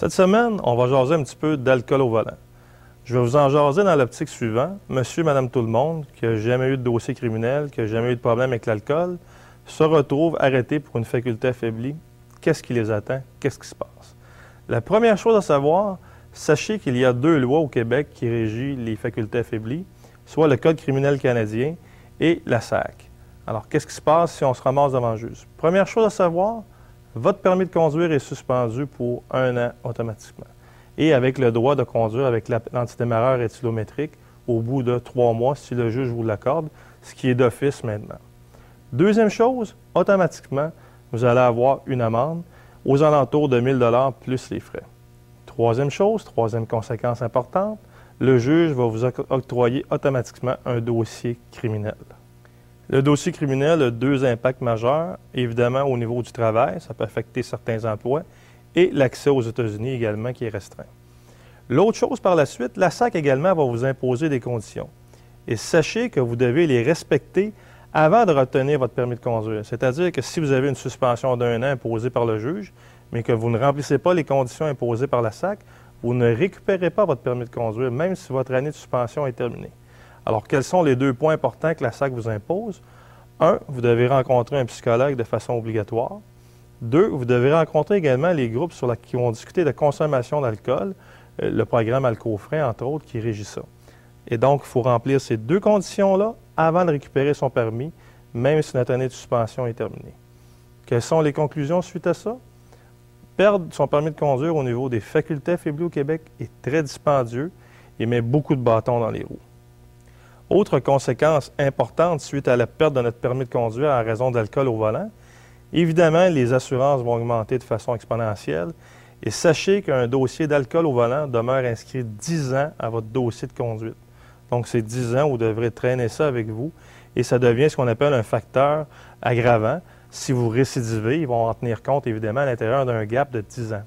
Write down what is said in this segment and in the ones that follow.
Cette semaine, on va jaser un petit peu d'alcool au volant. Je vais vous en jaser dans l'optique suivante. Monsieur, madame, tout le monde, qui n'a jamais eu de dossier criminel, qui n'a jamais eu de problème avec l'alcool, se retrouve arrêté pour une faculté affaiblie. Qu'est-ce qui les attend? Qu'est-ce qui se passe? La première chose à savoir, sachez qu'il y a 2 lois au Québec qui régissent les facultés affaiblies, soit le Code criminel canadien et la SAC. Alors, qu'est-ce qui se passe si on se ramasse devant le juge? Première chose à savoir, votre permis de conduire est suspendu pour 1 an automatiquement. Et avec le droit de conduire avec l'antidémarreur éthylométrique au bout de 3 mois, si le juge vous l'accorde, ce qui est d'office maintenant. Deuxième chose, automatiquement, vous allez avoir une amende aux alentours de 1 000 $ plus les frais. Troisième chose, troisième conséquence importante, le juge va vous octroyer automatiquement un dossier criminel. Le dossier criminel a 2 impacts majeurs. Évidemment, au niveau du travail, ça peut affecter certains emplois, et l'accès aux États-Unis également qui est restreint. L'autre chose par la suite, la SAC également va vous imposer des conditions. Et sachez que vous devez les respecter avant de retenir votre permis de conduire. C'est-à-dire que si vous avez une suspension d'1 an imposée par le juge, mais que vous ne remplissez pas les conditions imposées par la SAC, vous ne récupérez pas votre permis de conduire, même si votre année de suspension est terminée. Alors, quels sont les 2 points importants que la SAC vous impose? 1, vous devez rencontrer un psychologue de façon obligatoire. 2, vous devez rencontrer également les groupes qui vont discuter de consommation d'alcool, le programme Alcofrin, entre autres, qui régit ça. Et donc, il faut remplir ces 2 conditions-là avant de récupérer son permis, même si notre année de suspension est terminée. Quelles sont les conclusions suite à ça? Perdre son permis de conduire au niveau des facultés affaiblies au Québec est très dispendieux et met beaucoup de bâtons dans les roues. Autre conséquence importante suite à la perte de notre permis de conduire en raison d'alcool au volant, évidemment, les assurances vont augmenter de façon exponentielle et sachez qu'un dossier d'alcool au volant demeure inscrit 10 ans à votre dossier de conduite. Donc, c'est 10 ans où vous devrez traîner ça avec vous et ça devient ce qu'on appelle un facteur aggravant. Si vous récidivez, ils vont en tenir compte, évidemment, à l'intérieur d'un gap de 10 ans.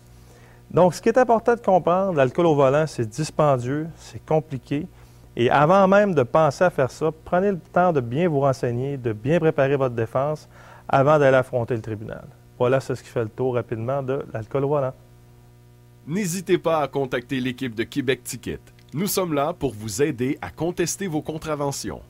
Donc, ce qui est important de comprendre, l'alcool au volant, c'est dispendieux, c'est compliqué. Et avant même de penser à faire ça, prenez le temps de bien vous renseigner, de bien préparer votre défense avant d'aller affronter le tribunal. Voilà, c'est ce qui fait le tour rapidement de l'alcool au volant. N'hésitez pas à contacter l'équipe de Québec Ticket. Nous sommes là pour vous aider à contester vos contraventions.